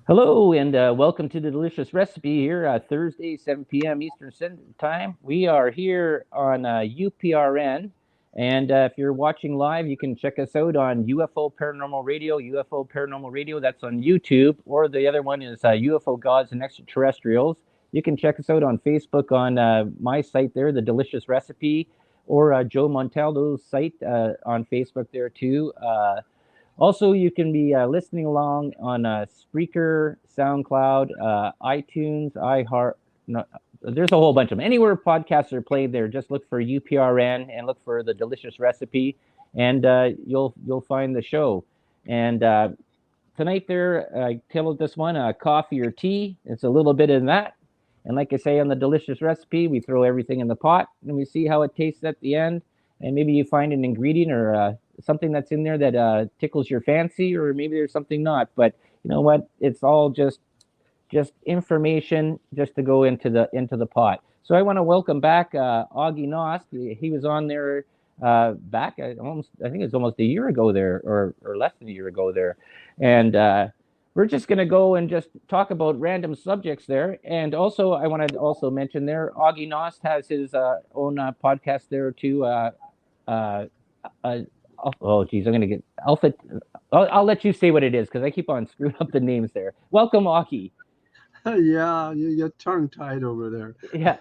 Hello, and welcome to the Delicious Recipe here, Thursday, 7 p.m. Eastern Standard Time. We are here on UPRN, and if you're watching live, you can check us out on UFO Paranormal Radio, UFO Paranormal Radio, that's on YouTube, or the other one is UFO Gods and Extraterrestrials. You can check us out on Facebook on my site there, The Delicious Recipe, or Joe Montaldo's site on Facebook there too. Also, you can be listening along on Spreaker, SoundCloud, iTunes, iHeart. No, there's a whole bunch of them. Anywhere podcasts are played, there, just look for UPRN and look for the Delicious Recipe, and you'll find the show. And tonight, there, I titled this one "Coffee or Tea." It's a little bit in that, and like I say on the Delicious Recipe, we throw everything in the pot and we see how it tastes at the end. And maybe you find an ingredient or something that's in there that tickles your fancy, or maybe there's something not. But you know what? It's all just information, just to go into the pot. So I want to welcome back Aage Nost. He was on there back I think it's almost a year ago there, or less than a year ago there, and we're just going to go and just talk about random subjects there. And also, I want to also mention there, Aage Nost has his own podcast there too. Uh, uh, oh, geez, I'm going to get Alpha. I'll let you say what it is because I keep on screwing up the names there. Welcome, Aage. Yeah, you get tongue tied over there. Yeah.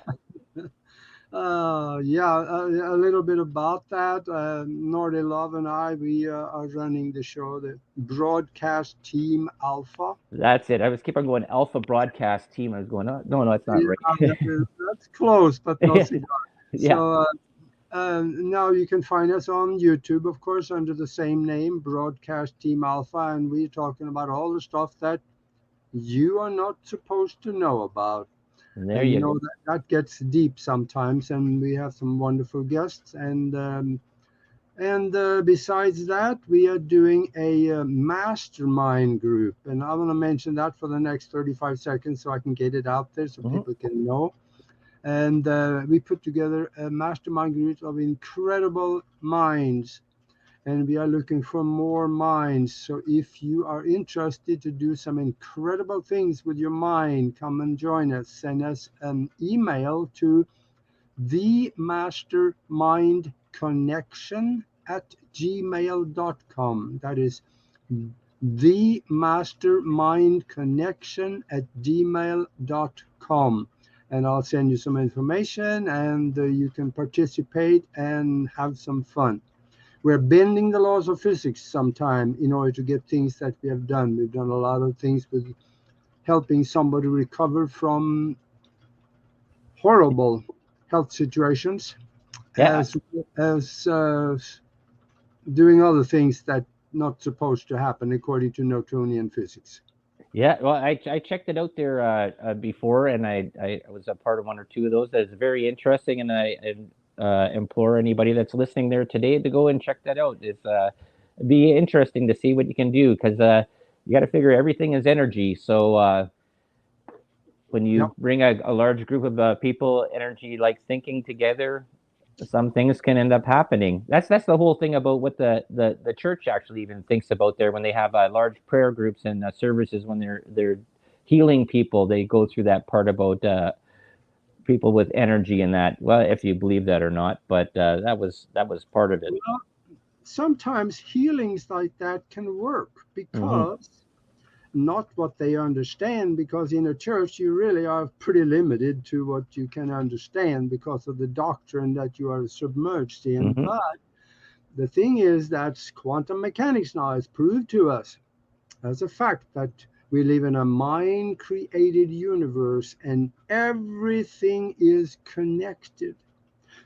A little bit about that. Nordy Love and I, we are running the show, the Broadcast Team Alpha. That's it. I was keep on going Alpha Broadcast Team. I was going, oh, no, it's not Yeah, right. that's close, but no Yeah. cigar. Yeah. So now you can find us on YouTube, of course, under the same name, Broadcast Team Alpha, and we're talking about all the stuff that you are not supposed to know about. And there And you go. that gets deep sometimes, and we have some wonderful guests. And besides that, we are doing a mastermind group, and I want to mention that for the next 35 seconds so I can get it out there so Mhm. people can know. And we put together a mastermind group of incredible minds, and we are looking for more minds. So if you are interested to do some incredible things with your mind, come and join us. Send us an email to themastermindconnection@gmail.com. That is themastermindconnection@gmail.com. And I'll send you some information, and you can participate and have some fun. We're bending the laws of physics sometime in order to get things that we have done. We've done a lot of things with helping somebody recover from horrible health situations, Yeah. as doing other things that not supposed to happen according to Newtonian physics. Yeah. Well, I checked it out there before, and I was a part of one or two of those. That's very interesting, and I implore anybody that's listening there today to go and check that out. It'd be interesting to see what you can do because you got to figure everything is energy. So when Yep. you bring a large group of people, energy like thinking together, some things can end up happening. That's the whole thing about what the church actually even thinks about there when they have large prayer groups and services when they're healing people. They go through that part about people with energy and that. Well, if you believe that or not, but that was part of it. Well, sometimes healings like that can work Hmm. because not what they understand, because in a church you really are pretty limited to what you can understand because of the doctrine that you are submerged in. Hmm. But the thing is that quantum mechanics now has proved to us as a fact that we live in a mind created universe and everything is connected.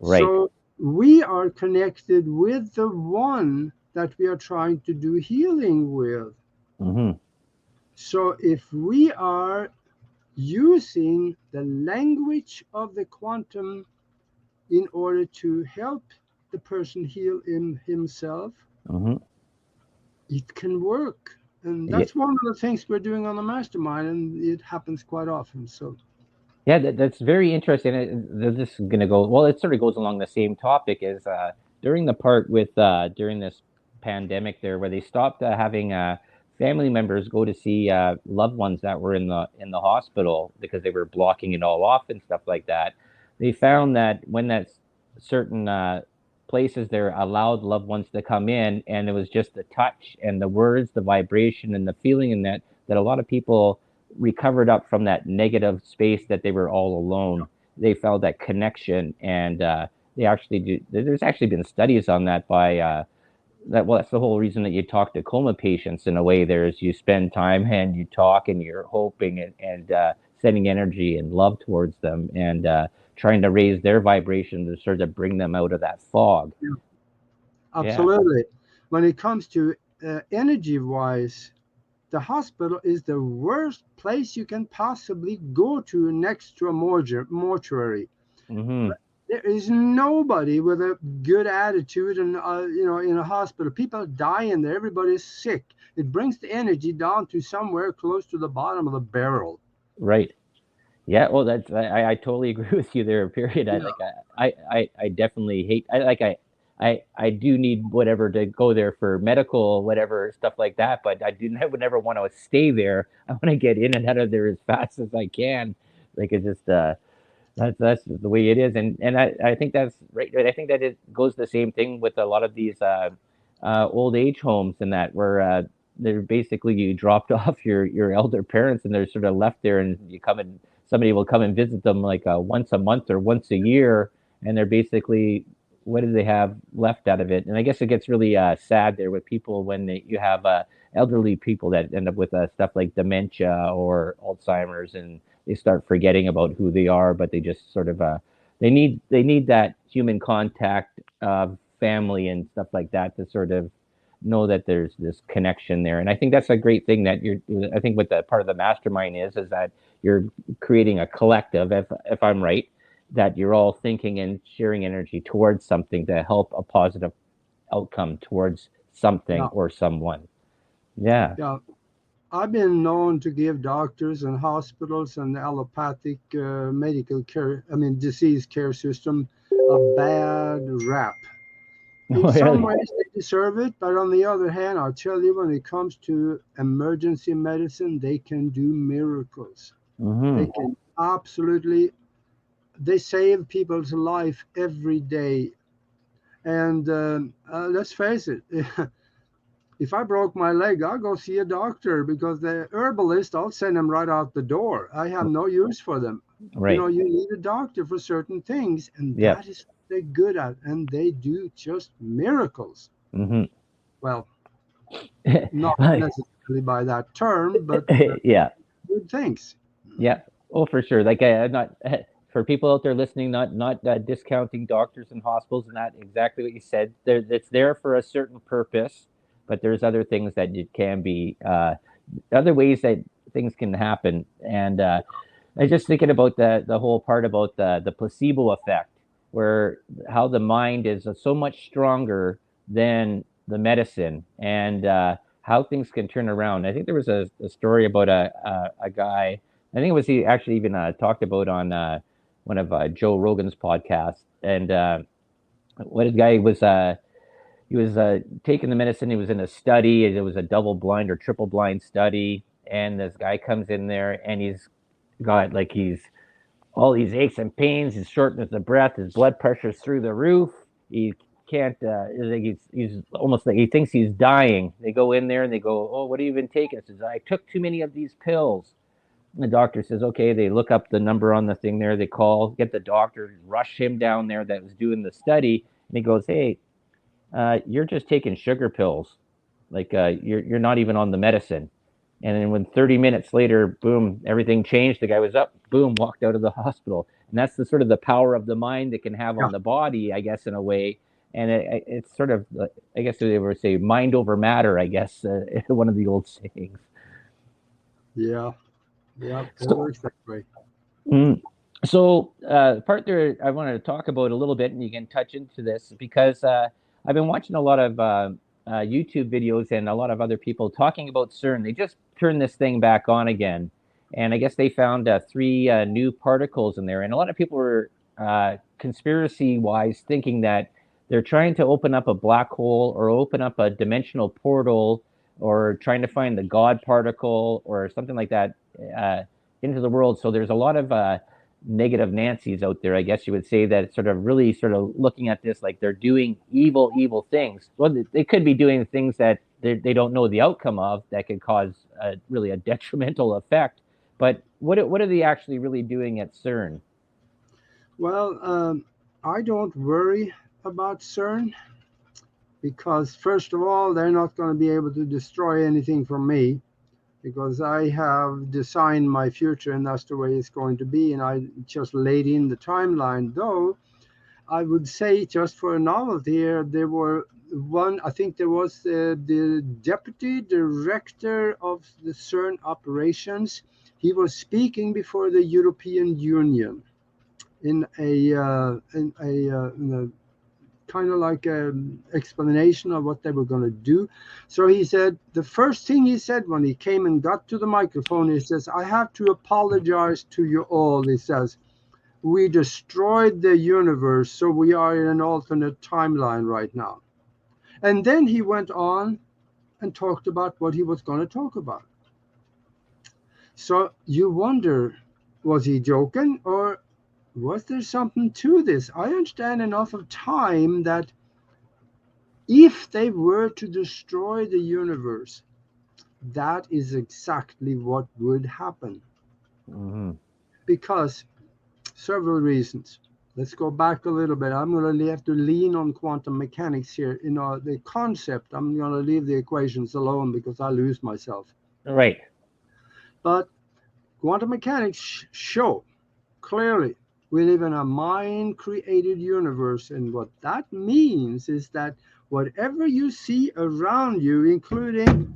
Right. So we are connected with the one that we are trying to do healing with. Hmm. So if we are using the language of the quantum in order to help the person heal in himself, Hmm. it can work. And Yeah. that's one of the things we're doing on the mastermind, and it happens quite often. So, Yeah, that's very interesting. This is going to go well. It sort of goes along the same topic as during the part with during this pandemic there, where they stopped having family members go to see loved ones that were in the hospital because they were blocking it all off and stuff like that. They found that when that certain places there allowed loved ones to come in, and it was just the touch and the words, the vibration and the feeling in that a lot of people recovered up from that negative space that they were all alone. They felt that connection, and they actually do. There's actually been studies on that by that's the whole reason that you talk to coma patients in a way. There's you spend time and you talk and you're hoping and sending energy and love towards them and trying to raise their vibration to sort of bring them out of that fog. Yeah, Yeah. absolutely. When it comes to energy wise, the hospital is the worst place you can possibly go to next to a mortuary. Mm-hmm. There is nobody with a good attitude, and in a hospital, people die in there. Everybody's sick. It brings the energy down to somewhere close to the bottom of the barrel. Right. Yeah. Well, I totally agree with you there. Period. I Yeah, like I definitely hate. I do need whatever to go there for medical whatever stuff like that, but I would never want to stay there. I want to get in and out of there as fast as I can. Like it's just that's the way it is, and I think that's right. I think that it goes the same thing with a lot of these old age homes and that where they're basically you dropped off your elder parents and they're sort of left there, and you come and somebody will come and visit them like once a month or once a year, and they're basically what do they have left out of it? And I guess it gets really sad there with people when you have elderly people that end up with stuff like dementia or Alzheimer's, and they start forgetting about who they are, but they just sort of they need that human contact of family and stuff like that to sort of know that there's this connection there. And I think that's a great thing that you're. I think what the part of the mastermind is that you're creating a collective. If I'm right, that you're all thinking and sharing energy towards something to help a positive outcome towards something yeah, or someone. Yeah. yeah. I've been known to give doctors and hospitals and allopathic medical care, I mean, disease care system, a bad rap. In some Really. ways, they deserve it, but on the other hand, I'll tell you, when it comes to emergency medicine, they can do miracles. They Mm-hmm. can absolutely, they save people's life every day. And let's face it, if I broke my leg, I'll go see a doctor, because the herbalist, I'll send them right out the door. I have no use for them. Right. You need a doctor for certain things, and Yep. that is what they're good at, and they do just miracles. Mm-hmm. Well, not necessarily by that term, but Yeah. good things. Yeah. Oh, for sure. Like I'm not for people out there listening, not discounting doctors and hospitals and that exactly what you said. There, it's there for a certain purpose, but there's other things that it can be other ways that things can happen. And I was just thinking about the whole part about the placebo effect, where how the mind is so much stronger than the medicine, and how things can turn around. I think there was a story about a guy. I think it was he actually even talked about on one of Joe Rogan's podcasts, and what a guy was. He was taking the medicine. He was in a study. It was a double blind or triple blind study, and this guy comes in there, and he's got like he's all these aches and pains, his shortness of breath, his blood pressure's through the roof. He can't. He's almost like he thinks he's dying. They go in there and they go, "Oh, what have you been taking?" He says, "I took too many of these pills." And the doctor says, "Okay." They look up the number on the thing there. They call, get the doctor, rush him down there that was doing the study, and he goes, "Hey, you're just taking sugar pills. Like you're not even on the medicine." And then when 30 minutes later, boom, everything changed. The guy was up, boom, walked out of the hospital. And that's the sort of the power of the mind it can have Yeah, on the body, I guess, in a way. And it's sort of, I guess they would say, mind over matter. I guess one of the old sayings. yeah, yeah. It So, works that way. mm, part there I wanted to talk about a little bit, and you can touch into this because I've been watching a lot of YouTube videos and a lot of other people talking about CERN. They just turned this thing back on again, and I guess they found three new particles in there, and a lot of people were conspiracy-wise thinking that they're trying to open up a black hole or open up a dimensional portal or trying to find the God particle or something like that into the world. So there's a lot of negative Nancy's out there, I guess you would say, that sort of really sort of looking at this like they're doing evil things. Well, they could be doing things that they don't know the outcome of that could cause really a detrimental effect. But what are they actually really doing at CERN? Well, I don't worry about CERN because, first of all, they're not going to be able to destroy anything from me because I have designed my future and that's the way it's going to be. And I just laid in the timeline. Though I would say, just for a novelty here, there were one, I think there was the deputy director of the CERN operations. He was speaking before the European Union in a kind of like an explanation of what they were going to do. So he said, the first thing he said when he came and got to the microphone, he says, I have to apologize to you all. He says, we destroyed the universe, so we are in an alternate timeline right now. And then he went on and talked about what he was going to talk about. So you wonder, was he joking or was there something to this? I understand enough of time that if they were to destroy the universe, that is exactly what would happen. Mm-hmm. Because several reasons. Let's go back a little bit. I'm going to have to lean on quantum mechanics here. The concept, I'm going to leave the equations alone because I lose myself. Right. But quantum mechanics show clearly we live in a mind-created universe. And what that means is that whatever you see around you, including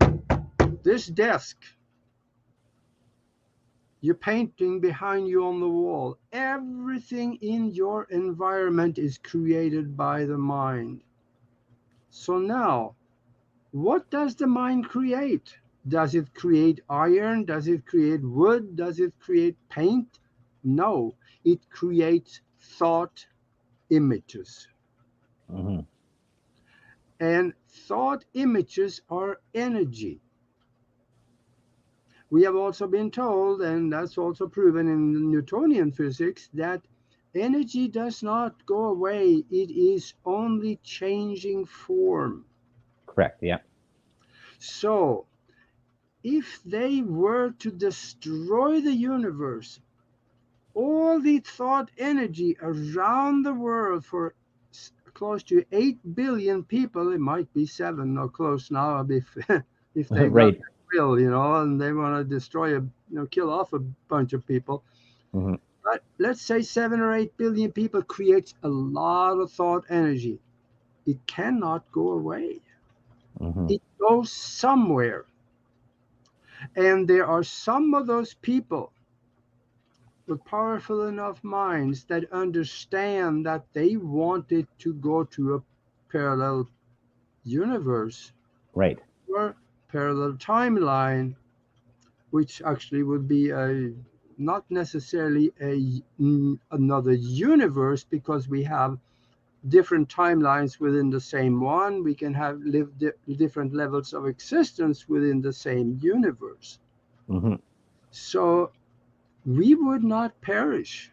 this desk, your painting behind you on the wall, everything in your environment is created by the mind. So now, what does the mind create? Does it create iron? Does it create wood? Does it create paint? No, it creates thought images. Mm-hmm. And thought images are energy. We have also been told, and that's also proven in Newtonian physics, that energy does not go away. It is only changing form. Correct. Yeah. So, if they were to destroy the universe, all the thought energy around the world for close to 8 billion people, it might be 7 or close now if they got Right. will, and they want to destroy kill off a bunch of people. Mm-hmm. But let's say 7 or 8 billion people creates a lot of thought energy. It cannot go away. Mm-hmm. It goes somewhere. And there are some of those people with powerful enough minds that understand that they wanted to go to a parallel universe Right. or parallel timeline, which actually would be not necessarily another universe because we have different timelines within the same one. We can have different levels of existence within the same universe. Mm-hmm. So we would not perish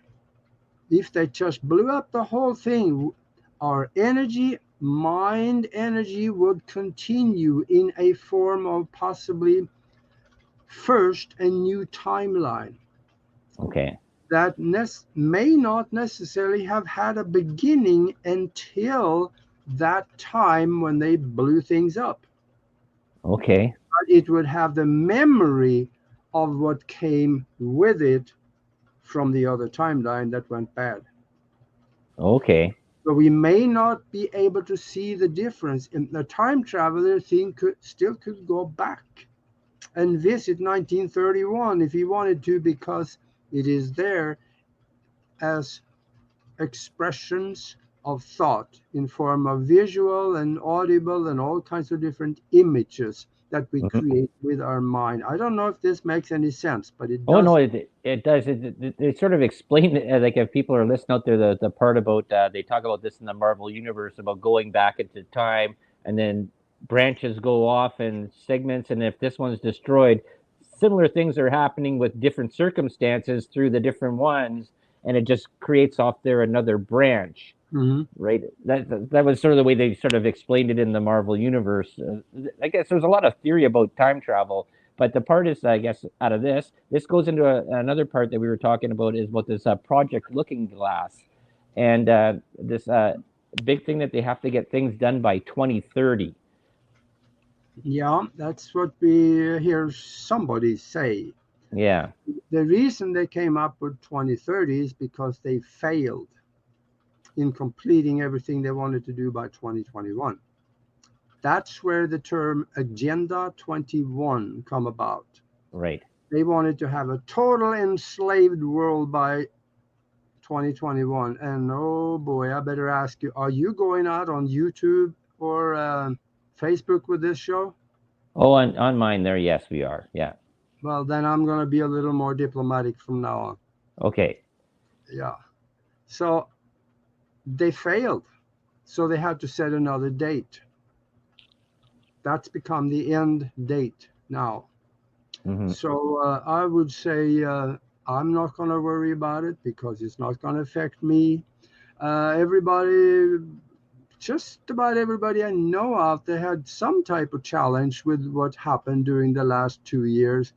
if they just blew up the whole thing. Our energy, mind energy, would continue in a form of possibly first a new timeline Okay. that may not necessarily have had a beginning until that time when they blew things up. Okay. But it would have the memory of what came with it from the other timeline that went bad. Okay. So we may not be able to see the difference. And the time traveler thing could go back and visit 1931 if he wanted to, because it is there as expressions of thought in form of visual and audible and all kinds of different images that we Mm-hmm. create with our mind. I don't know if this makes any sense, but it Oh no, does. it does. They sort of explain it, like if people are listening out there, the part about they talk about this in the Marvel universe about going back into time and then branches go off in segments, and if this one's destroyed, similar things are happening with different circumstances through the different ones, and it just creates off there another branch. Mm-hmm. Right. That was sort of the way they sort of explained it in the Marvel universe. I guess there's a lot of theory about time travel, but the part is, I guess, out of this goes into another part that we were talking about is about this Project Looking Glass, and this big thing that they have to get things done by 2030. Yeah, that's what we hear somebody say. Yeah. The reason they came up with 2030 is because they failed in completing everything they wanted to do by 2021. That's where the term Agenda 21 come about. Right. They wanted to have a total enslaved world by 2021. And oh boy, I better ask you, are you going out on YouTube or Facebook with this show? Oh, on mine there, yes, we are. Yeah. Well, then I'm going to be a little more diplomatic from now on. Okay. Yeah. So they failed. So they had to set another date. That's become the end date now. Mm-hmm. So I would say I'm not going to worry about it because it's not going to affect me. Everybody, just about everybody I know out there had some type of challenge with what happened during the last 2 years.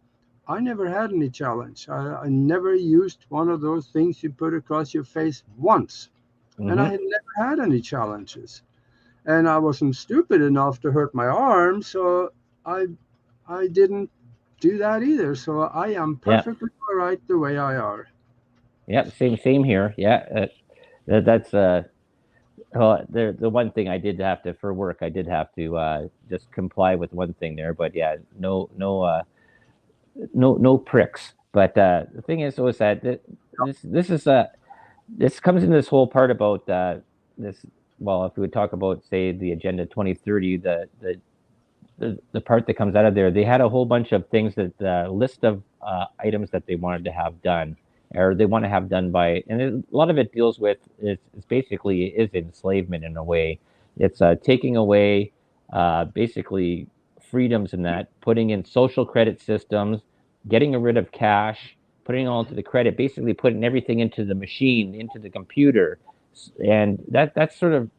I never had any challenge. I never used one of those things you put across your face once. Mm-hmm. And I had never had any challenges. And I wasn't stupid enough to hurt my arm, so I didn't do that either. So I am perfectly all right the way I are. Yeah. Same here. Yeah. That's well, the one thing I did have to for work, I did have to just comply with one thing there, but yeah, no pricks. But the thing is, though, is that this comes into this whole part about this. Well, if we would talk about, say, the Agenda 2030, the part that comes out of there, they had a whole bunch of things that the list of items that they wanted to have done, or they want to have done by, and a lot of it deals with it's basically is enslavement in a way. It's taking away basically freedoms in that, putting in social credit systems, getting rid of cash, putting it all into the credit, basically putting everything into the machine, into the computer, and that's sort of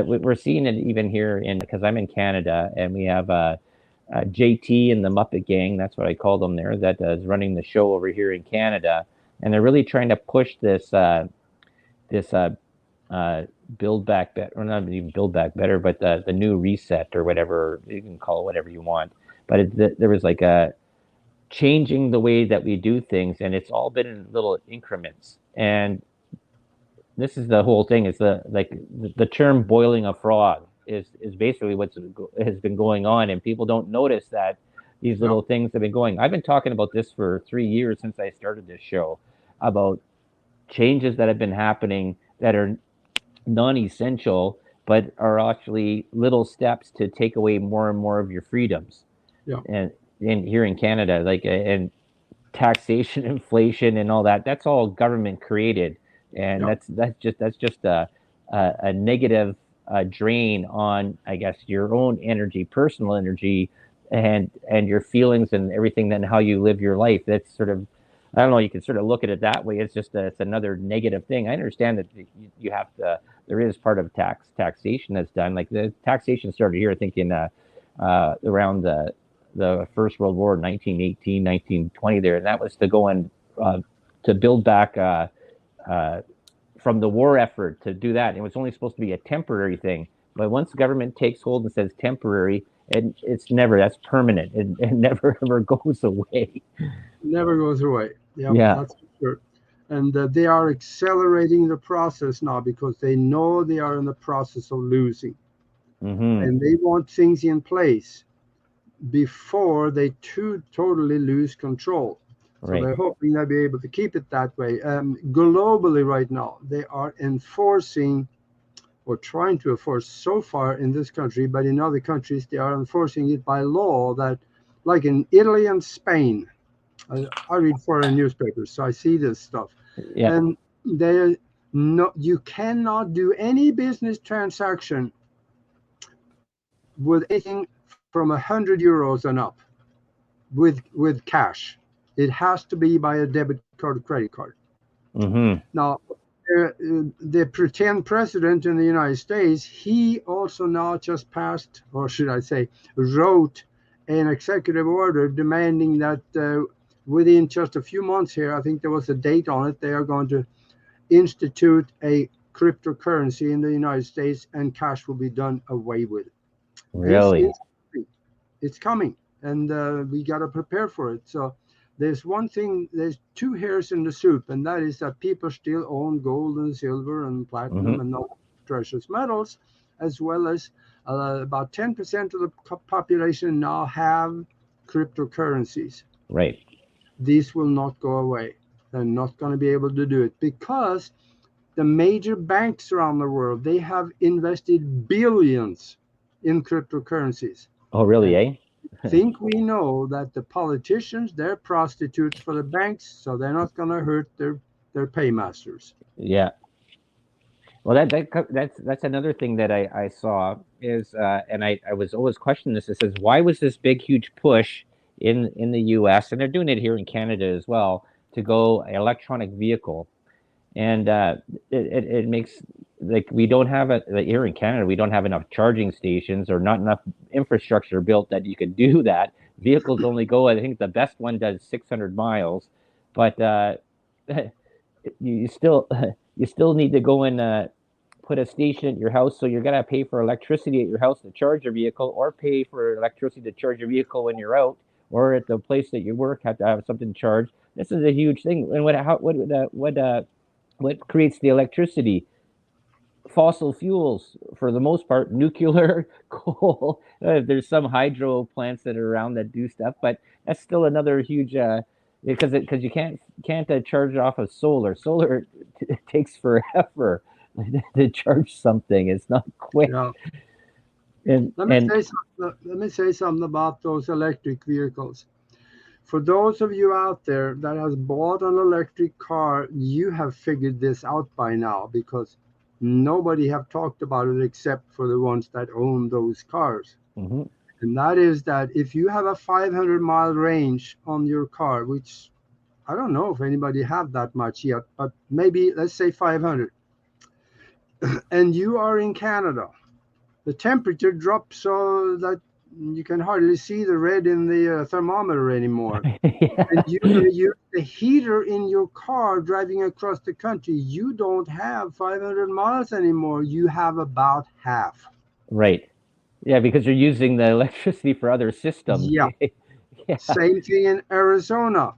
we're seeing it even here in because I'm in Canada and we have JT and the Muppet Gang. That's what I call them there. That is running the show over here in Canada, and they're really trying to push this build back better, or not even build back better, but the new reset or whatever you can call it, whatever you want. But there was like a changing the way that we do things, and it's all been in little increments. And this is the whole thing. Is the term "boiling a frog" is basically what has been going on, and people don't notice that these little things have been going. I've been talking about this for 3 years since I started this show about changes that have been happening that are non-essential, but are actually little steps to take away more and more of your freedoms. Yeah. And here in Canada, like and taxation, inflation, and all that, that's all government created, and that's just a negative drain on, I guess, your own energy, personal energy, and your feelings and everything, then how you live your life. That's sort of, I don't know, you can sort of look at it that way. It's just it's another negative thing. I understand that you have to. There is part of taxation that's done. Like the taxation started here, I think, in around the First World War, 1918, 1920 there, and that was to go and to build back from the war effort to do that. It was only supposed to be a temporary thing, but once the government takes hold and says temporary, it's never, that's permanent. It never ever goes away. Never goes away. Yeah. That's for sure. And they are accelerating the process now because they know they are in the process of losing. Mm-hmm. And they want things in place before they totally lose control. So they're hoping they'll be able to keep it that way. Globally right now, they are enforcing or trying to enforce so far in this country, but in other countries, they are enforcing it by law that, like in Italy and Spain, I read foreign newspapers, so I see this stuff. Yeah. And you cannot do any business transaction with anything from 100 euros and up with cash. It has to be by a debit card or credit card. Mm-hmm. Now, the pretend president in the United States, he also now just passed, or should I say, wrote an executive order demanding that within just a few months here, I think there was a date on it, they are going to institute a cryptocurrency in the United States and cash will be done away with. Really? It's coming, and we got to prepare for it. So there's one thing, there's two hairs in the soup, and that is that people still own gold and silver and platinum Mm-hmm. and other precious metals, as well as about 10% of the population now have cryptocurrencies. Right. These will not go away. They're not going to be able to do it because the major banks around the world, they have invested billions in cryptocurrencies. Oh, really, And eh? think we know that the politicians, they're prostitutes for the banks, so they're not going to hurt their paymasters. Yeah. Well, that's another thing that I saw is, and I was always questioning this. It says, why was this big, huge push in the U.S. and they're doing it here in Canada as well to go electronic vehicle, and it makes like we don't have like here in Canada we don't have enough charging stations or not enough infrastructure built that you could do that. Vehicles only go, I think the best one does 600 miles, but you still you still need to go and put a station at your house, so you're gonna pay for electricity at your house to charge your vehicle, or pay for electricity to charge your vehicle when you're out, or at the place that you work have to have something charged. This is a huge thing. And what creates the electricity? Fossil fuels for the most part, nuclear, coal. There's some hydro plants that are around that do stuff, but that's still another huge because you can't charge off of solar. Solar takes forever to charge something. It's not quick. Yeah. And Let me say something about those electric vehicles. For those of you out there that has bought an electric car, you have figured this out by now because nobody have talked about it except for the ones that own those cars. mm-hmm. And that is that if you have a 500-mile range on your car, which I don't know if anybody have that much yet, but maybe let's say 500, and you are in Canada, the temperature drops so that you can hardly see the red in the thermometer anymore. Yeah. And you're going to use the heater in your car driving across the country. You don't have 500 miles anymore. You have about half. Right. Yeah, because you're using the electricity for other systems. Yeah. Yeah. Same thing in Arizona.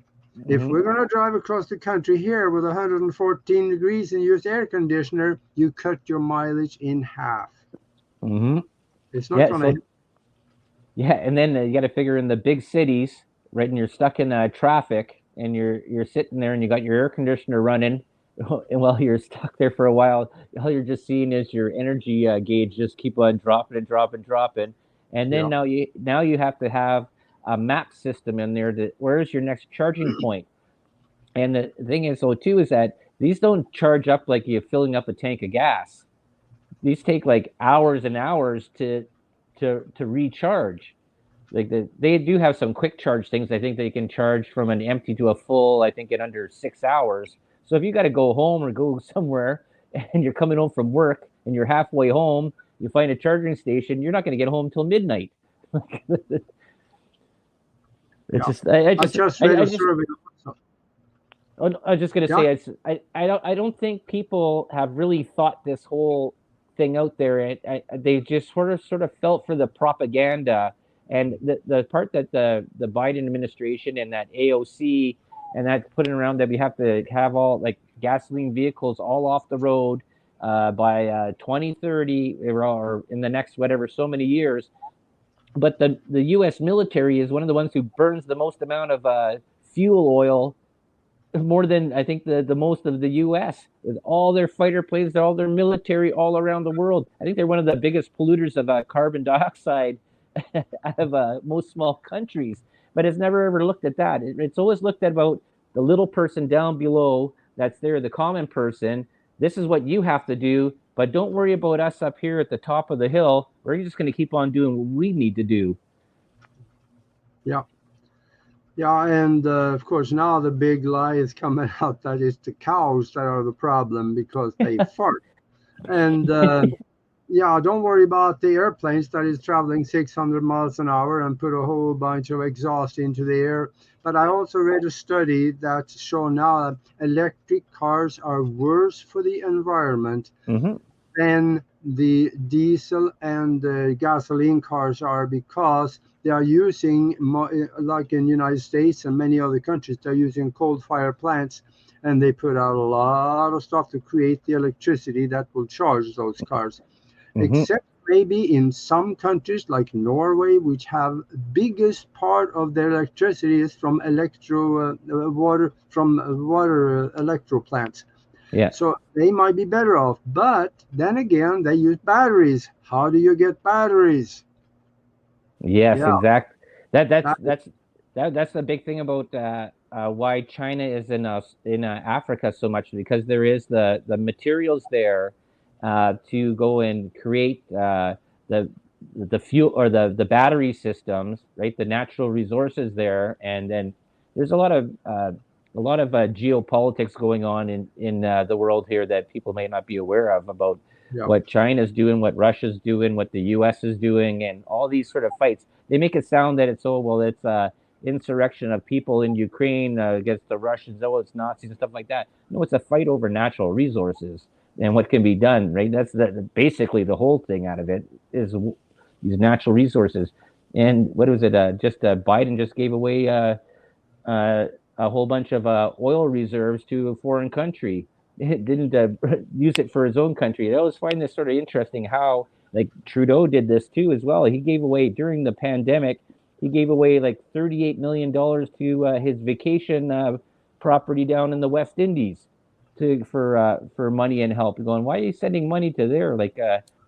If Mm-hmm. we're going to drive across the country here with 114 degrees and use air conditioner, you cut your mileage in half. Mm-hmm. It's not Yeah. going to. Yeah, and then you got to figure in the big cities, right? And you're stuck in traffic, and you're sitting there, and you got your air conditioner running, and while you're stuck there for a while, all you're just seeing is your energy gauge just keep on dropping and dropping, dropping, and then Yeah. now you have to have a map system in there that where's your next charging point. And the thing is, though, too, is that these don't charge up like you're filling up a tank of gas. These take like hours and hours to recharge. Like they do have some quick charge things. I think they can charge from an empty to a full, I think, in under 6 hours. So if you got to go home or go somewhere and you're coming home from work and you're halfway home, you find a charging station, you're not going to get home till midnight. It's Yeah. just I I just just read I a just survey. I was just gonna Yeah. say I don't think people have really thought this whole thing out there. They just sort of felt for the propaganda and the part that the Biden administration and that AOC and that putting around that we have to have all like gasoline vehicles all off the road by 2030 or in the next whatever so many years. But the U.S. military is one of the ones who burns the most amount of fuel oil, more than I think the most of the U.S. with all their fighter planes, all their military all around the world. I think they're one of the biggest polluters of carbon dioxide out of most small countries. But it's never ever looked at that. It's always looked at about the little person down below that's there, the common person. this is what you have to do, but don't worry about us up here at the top of the hill. We're just going to keep on doing what we need to do. Yeah. Yeah, and of course now the big lie is coming out that it's the cows that are the problem because they fart. And yeah, don't worry about the airplanes that is traveling 600 miles an hour and put a whole bunch of exhaust into the air. But I also read a study that show now that electric cars are worse for the environment Mm-hmm. than the diesel and gasoline cars are, because they are using, like in the United States and many other countries, they're using coal-fired plants, and they put out a lot of stuff to create the electricity that will charge those cars. Mm-hmm. Except maybe in some countries like Norway, which have biggest part of their electricity is from water electro plants. Yeah. So they might be better off. But then again, they use batteries. How do you get batteries? Yes, Yeah, exactly. That that's that, that's that's the big thing about why China is in Africa so much, because there is the materials there to go and create the the fuel or the battery systems, right? The natural resources there, and then there's a lot of geopolitics going on in the world here that people may not be aware of about yeah. what China's doing, what Russia's doing, what the U.S. is doing, and all these sort of fights. They make it sound that it's, oh well, it's insurrection of people in Ukraine against the Russians. Oh, it's Nazis and stuff like that. No, it's a fight over natural resources and what can be done. Right? That's basically the whole thing out of it is these natural resources. And what was it? Biden just gave away uh, a whole bunch of oil reserves to a foreign country. It didn't use it for his own country. I always find this sort of interesting how, like, Trudeau did this too as well. He gave away during the pandemic. He gave away like $38 million to his vacation property down in the West Indies to for money and help. Going, why are you sending money to there? Like,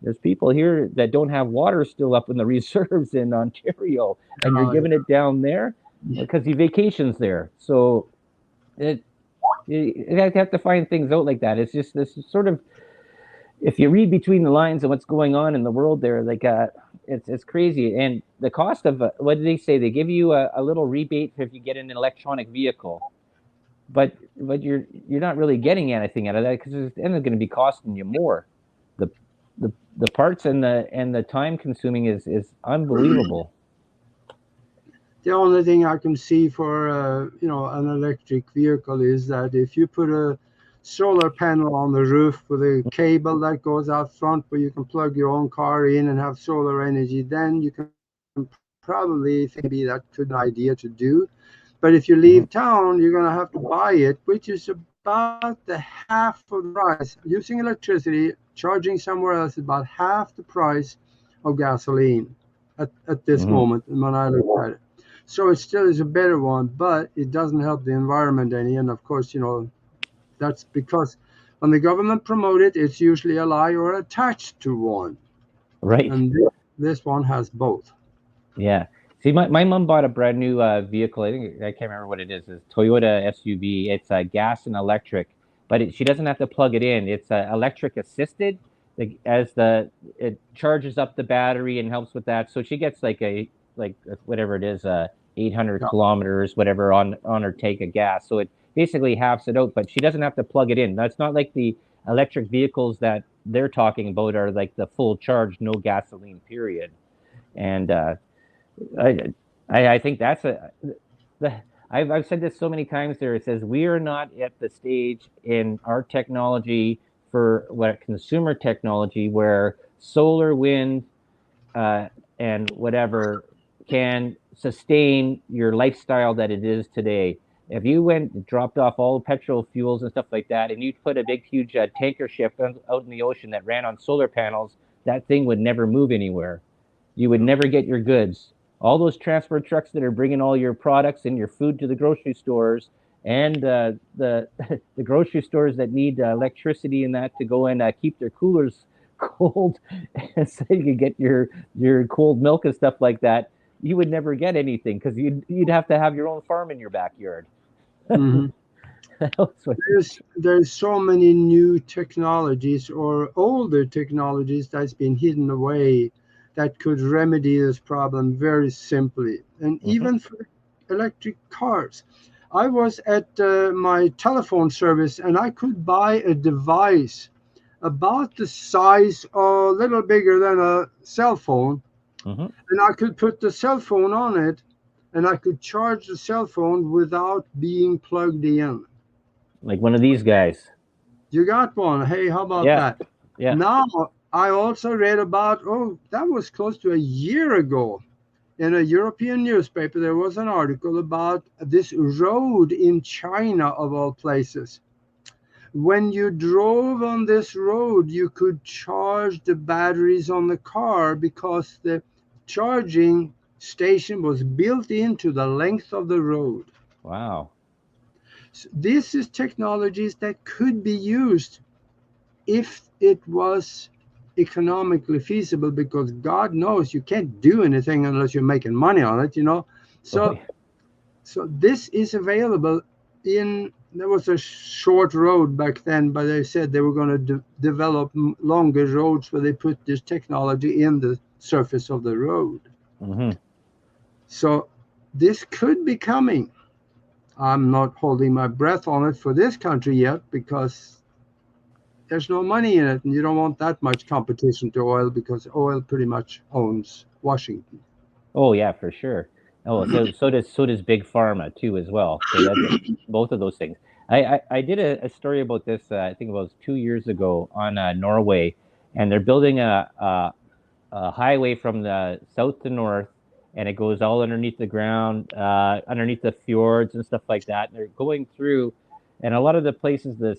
there's people here that don't have water still up in the reserves in Ontario, and you're Uh, giving it down there because he vacations there. So it you have to find things out like that. It's just this sort of, if you read between the lines of what's going on in the world there, like it's crazy. And the cost of what did they say? They give you a little rebate if you get an electronic vehicle, but you're not really getting anything out of that because it's going to be costing you more. The the parts and the time consuming is unbelievable. the only thing I can see for an electric vehicle is that if you put a solar panel on the roof with a cable that goes out front where you can plug your own car in and have solar energy, then you can probably think maybe that could be an idea to do. But if you Mm-hmm. leave town, you're going to have to buy it, which is about the half of the price. Using electricity, charging somewhere else is about half the price of gasoline at this Mm-hmm. moment when I look at it. So it still is a better one, but it doesn't help the environment any. And of course, that's because when the government promote it, it's usually a lie or attached to one. Right. And this one has both. Yeah. See, my mom bought a brand new vehicle. I can't remember what it is. It's Toyota SUV. It's gas and electric, but she doesn't have to plug it in. It's electric assisted. As it charges up the battery and helps with that. So she gets like whatever it is, 800 Yeah. kilometers, whatever on her tank of gas. So it basically halves it out, but she doesn't have to plug it in. That's not like the electric vehicles that they're talking about are like the full charge, no gasoline, period. And I, I think that's the, I've said this so many times there. It says we are not at the stage in our technology for what consumer technology where solar, wind, uh, and whatever can sustain your lifestyle that it is today. If you went and dropped off all petrol fuels and stuff like that, and you put a big, huge tanker ship out in the ocean that ran on solar panels, that thing would never move anywhere. You would never get your goods. All those transport trucks that are bringing all your products and your food to the grocery stores, and the the grocery stores that need electricity and that to go and keep their coolers cold, so you can get your cold milk and stuff like that. You would never get anything because you'd have to have your own farm in your backyard. Hmm. There's so many new technologies or older technologies that's been hidden away that could remedy this problem very simply. And Mm-hmm. even for electric cars, I was at my telephone service and I could buy a device about the size, a little bigger than a cell phone, Mm-hmm. and I could put the cell phone on it and I could charge the cell phone without being plugged in. Like one of these guys. You got one. Hey, how about Yeah. that? Yeah. Now, I also read about, oh, that was close to a year ago. In a European newspaper, there was an article about this road in China, of all places. When you drove on this road, you could charge the batteries on the car because the charging station was built into the length of the road. Wow. So this is technologies that could be used if it was economically feasible, because God knows you can't do anything unless you're making money on it, Oh, so yeah. so this is available. In There was a short road back then, but they said they were going to develop longer roads where they put this technology in the surface of the road. Mm-hmm. So this could be coming. I'm not holding my breath on it for this country yet, because there's no money in it, and you don't want that much competition to oil, because oil pretty much owns Washington. Oh, yeah, for sure. Oh, so does big pharma too as well. So that's both of those things. I did a story about this. I think it was 2 years ago on Norway, and they're building a highway from the south to north, and it goes all underneath the ground, underneath the fjords and stuff like that. And they're going through, and a lot of the places, the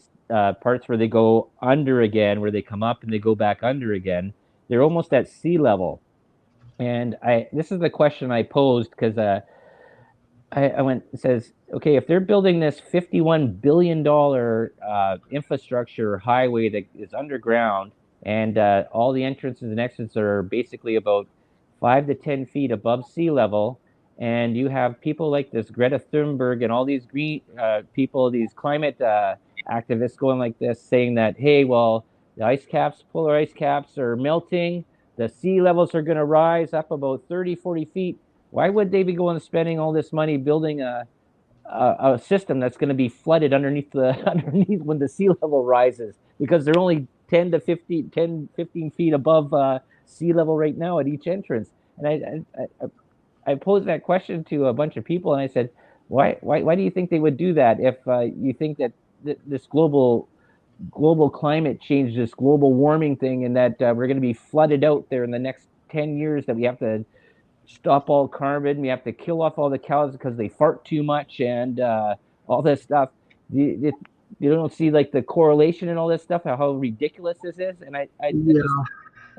parts where they go under again, where they come up and they go back under again, they're almost at sea level. And this is the question I posed because I went, it says, okay, if they're building this $51 billion infrastructure highway that is underground, and all the entrances and exits are basically about 5 to 10 feet above sea level, and you have people like this Greta Thunberg and all these green people, these climate activists going like this, saying that, hey, well, the ice caps, polar ice caps are melting, the sea levels are going to rise up about 30, 40 feet. Why would they be going spending all this money building a system that's going to be flooded underneath the underneath when the sea level rises, because they're only 10 to 15, 10, 15 feet above sea level right now at each entrance. And I posed that question to a bunch of people, and I said, why do you think they would do that if you think that this global climate change, this global warming thing, and that we're going to be flooded out there in the next 10 years, that we have to stop all carbon. We have to kill off all the cows because they fart too much, and all this stuff. You don't see like the correlation and all this stuff, how ridiculous this is. And I just,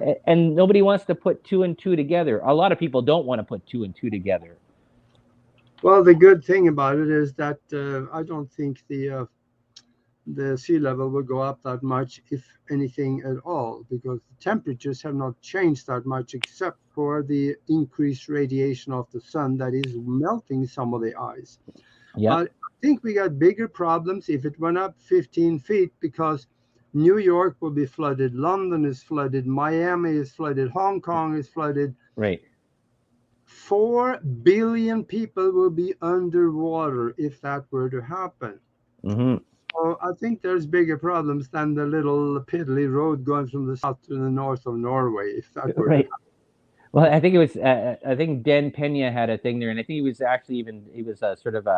Yeah. and nobody wants to put two and two together. A lot of people don't want to put two and two together. Well, the good thing about it is that I don't think the sea level will go up that much, if anything at all, because the temperatures have not changed that much, except for the increased radiation of the sun that is melting some of the ice. Yep. But I think we got bigger problems if it went up 15 feet, because New York will be flooded, London is flooded, Miami is flooded, Hong Kong is flooded. Right. 4 billion people will be underwater if that were to happen. Mm-hmm. So I think there's bigger problems than the little piddly road going from the south to the north of Norway, if that were to Right. Well, I think it was. I think Dan Pena had a thing there, and I think he was actually even he was sort of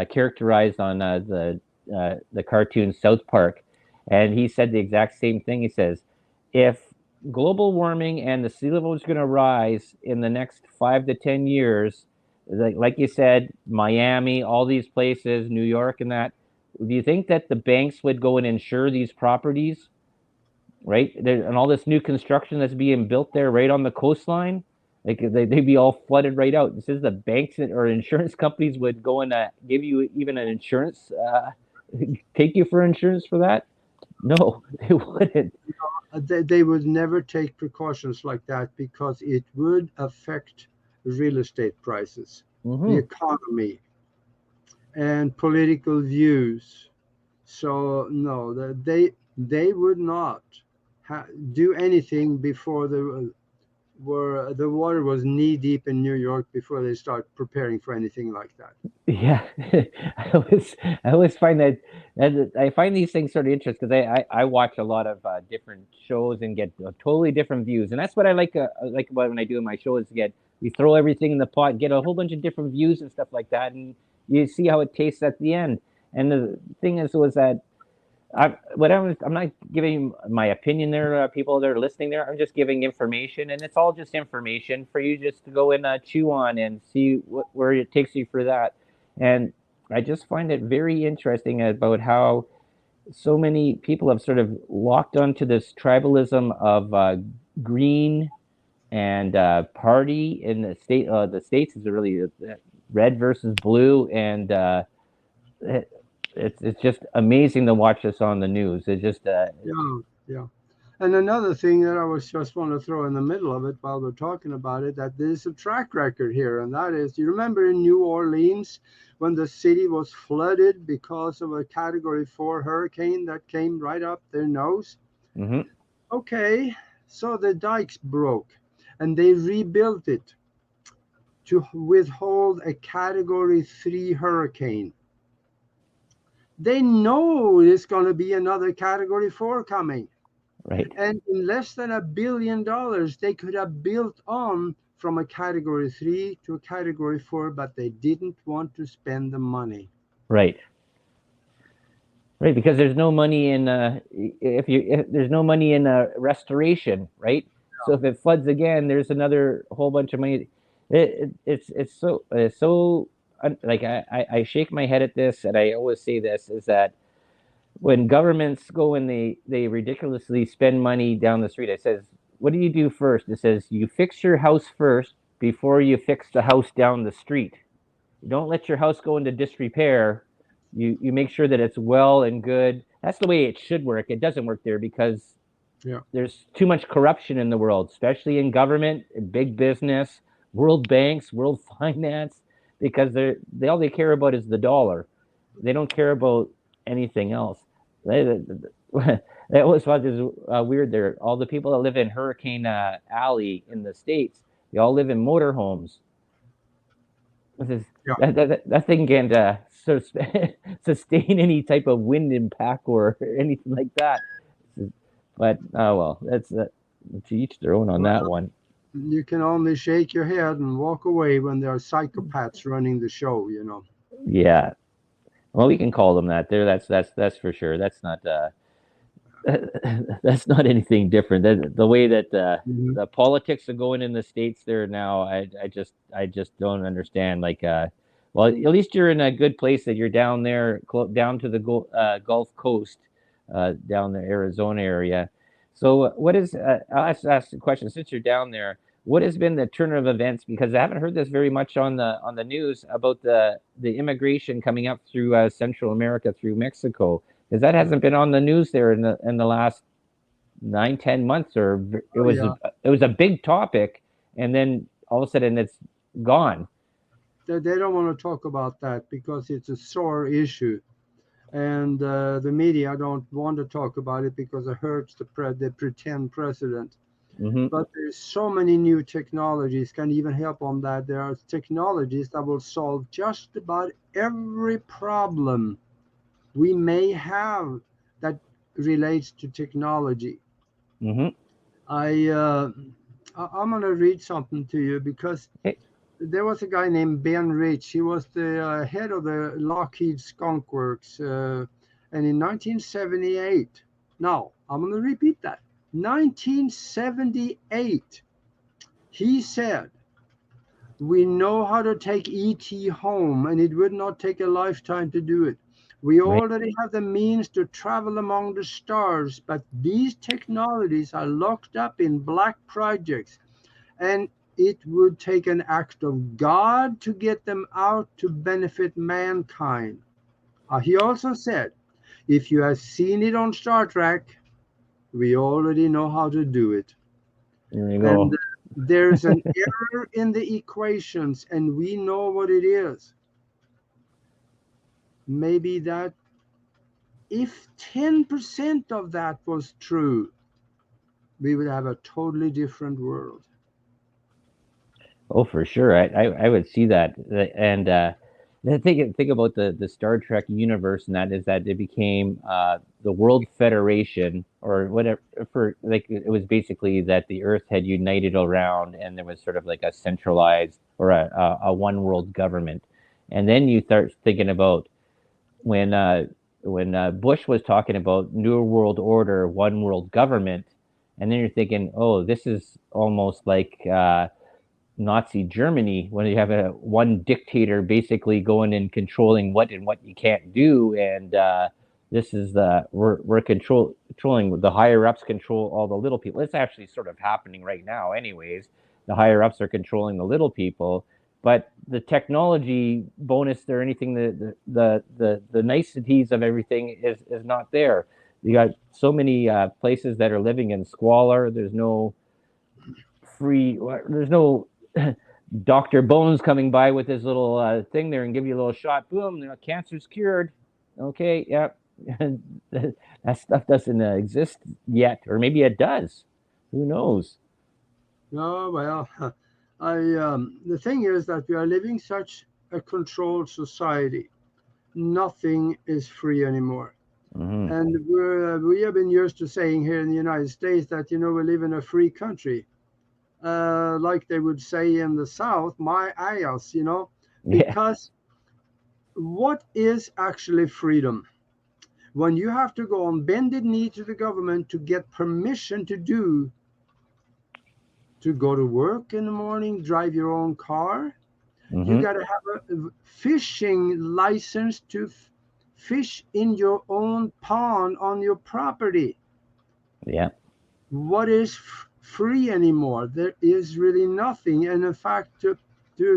characterized on the cartoon South Park, and he said the exact same thing. He says, if global warming and the sea level is going to rise in the next 5 to 10 years, like you said, Miami, all these places, New York, and that, do you think that the banks would go and insure these properties, right? There, and all this new construction that's being built there right on the coastline, like they'd be all flooded right out. This is the banks or insurance companies would go and give you even an insurance, take you for insurance for that? No, they wouldn't. they would never take precautions like that, because it would affect real estate prices, the Mm-hmm. economy. and political views. So no, they would not do anything before the water was knee deep in New York before they start preparing for anything like that. Yeah, I always find that I find these things sort of interesting because I watch a lot of different shows and get totally different views, and that's what I like about when I do my shows. Get we throw everything in the pot, get a whole bunch of different views and stuff like that, and you see how it tastes at the end. And the thing is, was that I'm not giving my opinion there, people that are listening there. I'm just giving information, and it's all just information for you just to go and chew on and see where it takes you for that. And I just find it very interesting about how so many people have sort of locked onto this tribalism of green and party in the state. The states is really red versus blue, and it's just amazing to watch this on the news. It's just Yeah, yeah. And another thing that I was just want to throw in the middle of it while we're talking about it, that there's a track record here, and that is, you remember in New Orleans when the city was flooded because of a Category 4 hurricane that came right up their nose? mhm, Okay, so the dikes broke, and they rebuilt it to withhold a Category 3 hurricane. They know there's going to be another Category 4 coming. right. And in less than $1 billion, they could have built on from a Category 3 to a Category 4, but they didn't want to spend the money. Right. Right, because there's no money in if there's no money in restoration, right? So if it floods again, there's another whole bunch of money. It's so like I shake my head at this, and I always say this is that when governments go and they ridiculously spend money down the street, it says, what do you do first? It says you fix your house first before you fix the house down the street. You don't let your house go into disrepair. You make sure that it's well and good. That's the way it should work. It doesn't work there because Yeah. there's too much corruption in the world, especially in government, big business, world banks, world finance, because they all they care about is the dollar. They don't care about anything else. They always thought this weird. There, all the people that live in Hurricane Alley in the states, they all live in motorhomes. This is Yeah. that thing can't sustain any type of wind impact or anything like that. But oh well, that's to each their own on that Well, one. you can only shake your head and walk away when there are psychopaths running the show. Yeah, well, we can call them that. There, that's for sure. That's not that's not anything different. The way that Mhm. the politics are going in the states there now, I just don't understand. Like, well, at least you're in a good place that you're down there, down to the Gulf Coast, down the Arizona area. So, what is? I'll ask the question since you're down there. What has been the turn of events? Because I haven't heard this very much on the news about the immigration coming up through Central America through Mexico, because that hasn't been on the news there in the last 9 10 months. Or Oh yeah, it was a big topic, and then all of a sudden it's gone. they don't want to talk about that because it's a sore issue, and the media don't want to talk about it because it hurts the pretend president. Hmm. But there's so many new technologies can even help on that. There are technologies that will solve just about every problem we may have that relates to technology. Hmm. I I'm going to read something to you because Okay. there was a guy named Ben Rich. He was the head of the Lockheed Skunk Works, and in 1978. Now I'm going to repeat that. 1978. He said, we know how to take ET home, and it would not take a lifetime to do it. We Right. already have the means to travel among the stars, but these technologies are locked up in black projects, and it would take an act of God to get them out to benefit mankind. He also said, if you have seen it on Star Trek, we already know how to do it. There you And go. there's an error in the equations, and we know what it is. maybe that if 10% of that was true, we would have a totally different world. Oh, for sure. I would see that. And the thing about the Star Trek universe and that is that it became the World Federation or whatever for like it was basically that the Earth had united around and there was sort of like a centralized or a one world government. And then you start thinking about when uh, when Bush was talking about New World Order, one world government, and then you're thinking, oh, this is almost like Nazi Germany when you have a one dictator basically going and controlling what and what you can't do, and this is the we're controlling the higher ups control all the little people. It's actually sort of happening right now, anyways. The higher ups are controlling the little people, but the technology bonus or anything, the niceties of everything is not there. You got so many places that are living in squalor. There's no free. There's no Dr. Bones coming by with his little thing there and give you a little shot. Boom, cancer's cured. Okay, yeah. That stuff doesn't exist yet, or maybe it does. Who knows? Oh, well, the thing is that we are living such a controlled society. Nothing is free anymore. Mm-hmm. And we have been used to saying here in the United States that, we live in a free country. Like they would say in the South, my ass, Yeah. because what is actually freedom? When you have to go on bended knee to the government to get permission to go to work in the morning, drive your own car, you Mm-hmm. got to have a fishing license to fish in your own pond on your property. Yeah. What is free anymore? There is really nothing. And in fact, to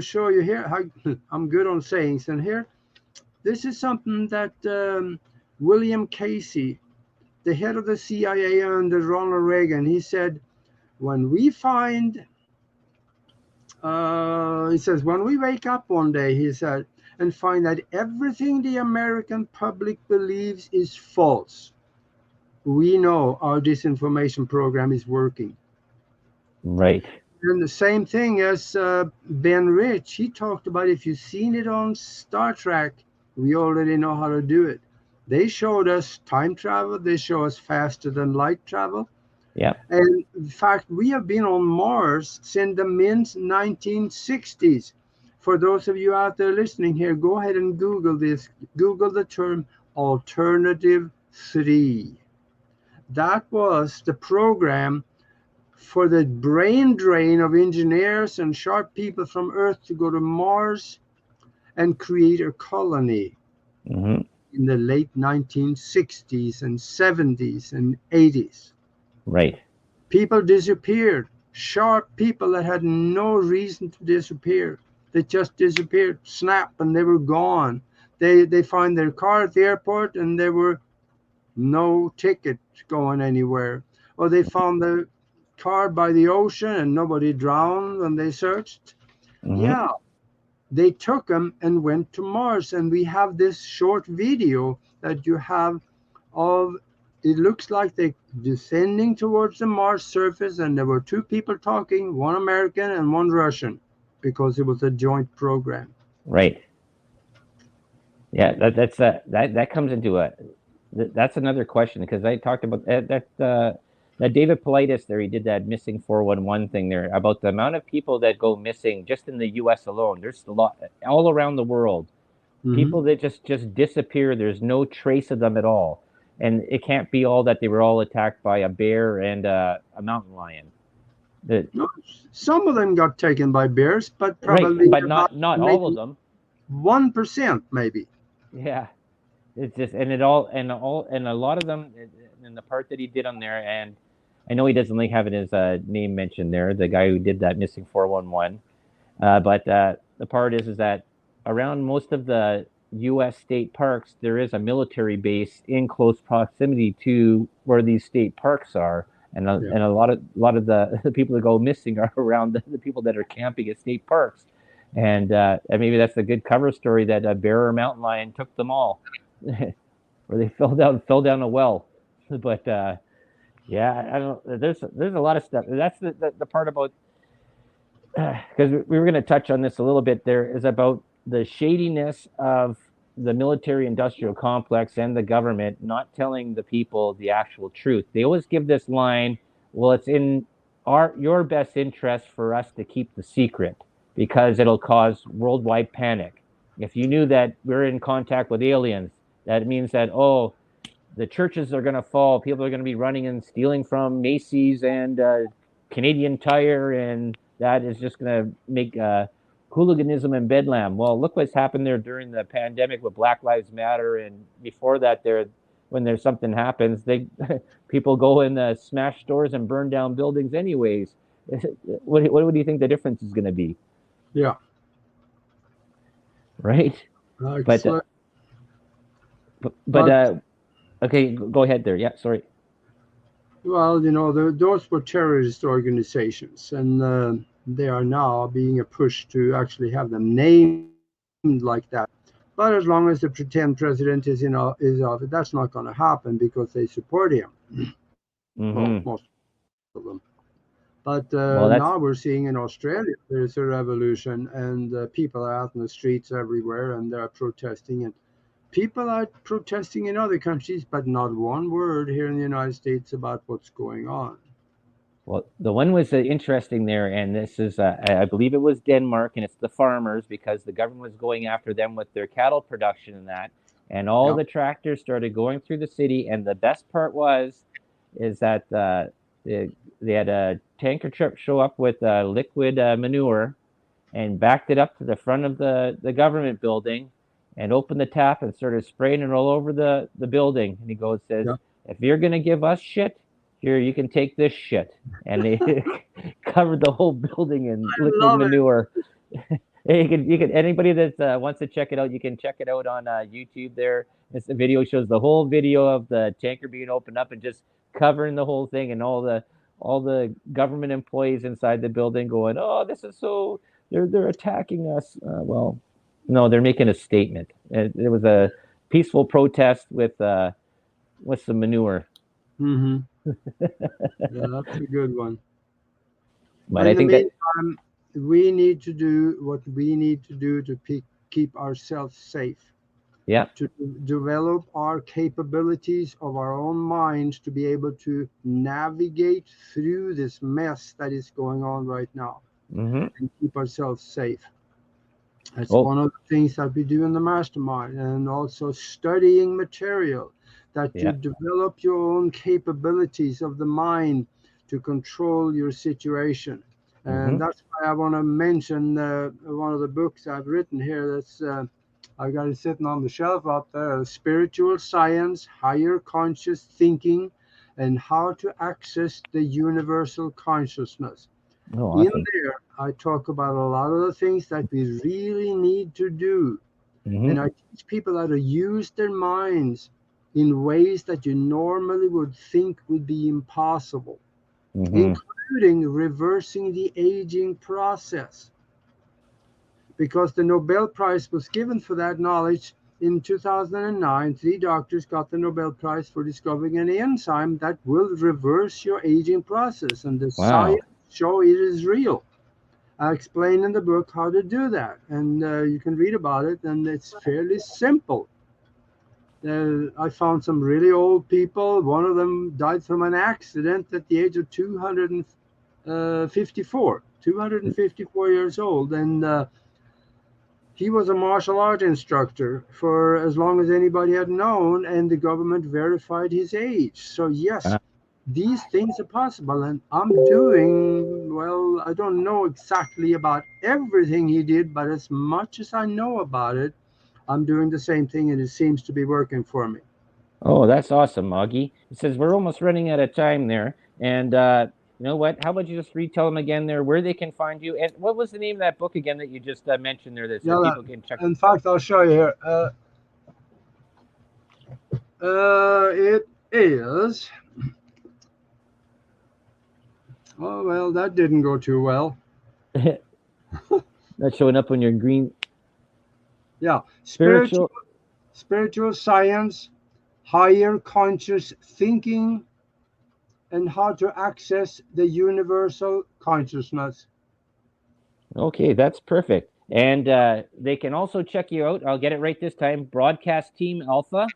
show you here how I'm good on sayings, and here, this is something that William Casey, the head of the CIA under Ronald Reagan, he said, when we find, he says, when we wake up one day, he said, and find that everything the American public believes is false, we know our disinformation program is working. Right. And the same thing as Ben Rich, he talked about if you've seen it on Star Trek, we already know how to do it. They showed us time travel, they show us faster than light travel. Yeah. And in fact, we have been on Mars since the mid 1960s. For those of you out there listening here, go ahead and Google this. Google the term Alternative 3. That was the program for the brain drain of engineers and sharp people from Earth to go to Mars and create a colony Mm-hmm. in the late 1960s and 70s and 80s. Right. People disappeared. Sharp people that had no reason to disappear. They just disappeared, snap, and they were gone. They find their car at the airport and there were no ticket going anywhere. Or they found the car by the ocean and nobody drowned when they searched. Mm-hmm. Yeah, they took them and went to Mars. And we have this short video that you have of it looks like they descending towards the Mars surface, and there were two people talking, one American and one Russian, because it was a joint program. Right. Yeah. That comes into a that's another question because I talked about that David Politis there. He did that missing 411 thing there about the amount of people that go missing just in the U.S. alone. There's a lot all around the world. Hmm. People that just disappear. There's no trace of them at all, and it can't be all that they were all attacked by a bear and a mountain lion. The, No, some of them got taken by bears, but right, probably but about not all of maybe them. 1%, maybe. Yeah, it's just and a lot of them in the part that he did on there, and I know he doesn't like having his name mentioned there. The guy who did that missing 411, but the part is that around most of the U.S. state parks, there is a military base in close proximity to where these state parks are, Yeah. and a lot of the people that go missing are around the people that are camping at state parks, And maybe that's a good cover story that a bear or mountain lion took them all, or they fell down a well. But yeah, I don't. There's a lot of stuff. That's the part about, because we were going to touch on this a little bit. There is about the shadiness of the military-industrial complex and the government not telling the people the actual truth. They always give this line, "Well, it's in your best interest for us to keep the secret because it'll cause worldwide panic. If you knew that we're in contact with aliens, that means that, oh, the churches are going to fall. People are going to be running and stealing from Macy's and Canadian Tire, and that is just going to make hooliganism and bedlam." Well, look what's happened there during the pandemic with Black Lives Matter, and before that, when there's something happens, people go and smash stores and burn down buildings anyways. What do you think the difference is going to be? Yeah. Right. But okay, go ahead there. Yeah, sorry. Well, those were terrorist organizations, and they are now being pushed to actually have them named like that. But as long as the pretend president is off, that's not going to happen because they support him. Well, most of them. But now we're seeing in Australia there's a revolution, and people are out in the streets everywhere, and they're protesting. And people are protesting in other countries, but not one word here in the United States about what's going on. Well, the one was interesting there, and this is, I believe it was Denmark, and it's the farmers, because the government was going after them with their cattle production and that, and all the tractors started going through the city, and the best part is that they had a tanker truck show up with liquid manure and backed it up to the front of the government building and opened the tap and started spraying it all over the building. And he says, if you're going to give us shit, here, you can take this shit. And they covered the whole building in liquid manure. You can anybody that wants to check it out, you can check it out on YouTube there. The video shows the whole video of the tanker being opened up and just covering the whole thing, and all the government employees inside the building going, "Oh, this is so they're attacking us." Well, no, they're making a statement. It was a peaceful protest with some manure. Mm-hmm. Yeah, that's a good one. But I think meantime, we need to do what we need to do to keep ourselves safe. Yeah. To develop our capabilities of our own minds to be able to navigate through this mess that is going on right now, and keep ourselves safe. That's one of the things that we do in the mastermind, and also studying material that you develop your own capabilities of the mind to control your situation. And that's why I want to mention one of the books I've written here. That's I got it sitting on the shelf out there: Spiritual Science, Higher Conscious Thinking, and How to Access the Universal Consciousness. Oh, awesome. In there, I talk about a lot of the things that we really need to do. And I teach people how to use their minds in ways that you normally would think would be impossible, including reversing the aging process. Because the Nobel Prize was given for that knowledge in 2009. 3 doctors got the Nobel Prize for discovering an enzyme that will reverse your aging process, and the science show it is real. I explain in the book how to do that, and you can read about it, and it's fairly simple. I found some really old people. One of them died from an accident at the age of 254 years old, and he was a martial art instructor for as long as anybody had known, and the government verified his age. So yes, these things are possible, and I'm doing, well, I don't know exactly about everything he did, but as much as I know about it, I'm doing the same thing, and it seems to be working for me. Oh, that's awesome, Aage. It says we're almost running out of time there, and you know what? How about you just retell them again there where they can find you, and what was the name of that book again that you just mentioned there, that so people can check? In fact, I'll show you here. It is. Oh well, that didn't go too well. Not showing up on your green. Yeah, Spiritual. spiritual science, higher conscious thinking, and how to access the universal consciousness. Okay, that's perfect. And they can also check you out. I'll get it right this time. Broadcast Team Alpha.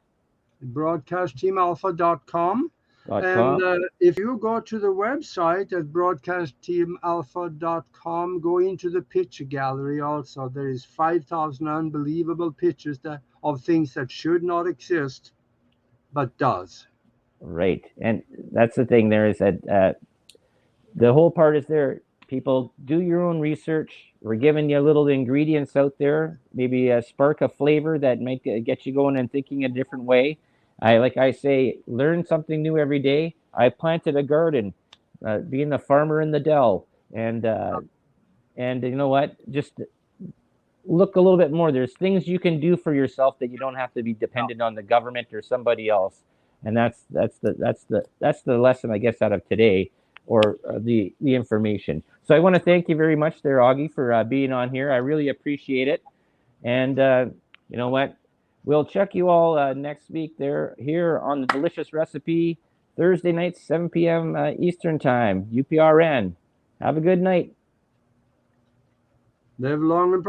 Broadcastteamalpha.com. And .com. if you go to the website at broadcastteamalpha.com, go into the picture gallery also. There is 5,000 unbelievable pictures of things that should not exist, but does. Right. And that's the thing there is that the whole part is there. People, do your own research. We're giving you little ingredients out there, maybe a spark of flavor that might get you going and thinking a different way. Like I say, learn something new every day. I planted a garden, being the farmer in the dell, and you know what? Just look a little bit more. There's things you can do for yourself that you don't have to be dependent on the government or somebody else. And that's the lesson I guess out of today, or the information. So I want to thank you very much there, Augie, for being on here. I really appreciate it. And you know what? We'll check you all next week there here on the Delicious Recipe, Thursday nights, 7 p.m. Eastern Time, UPRN. Have a good night. Live long and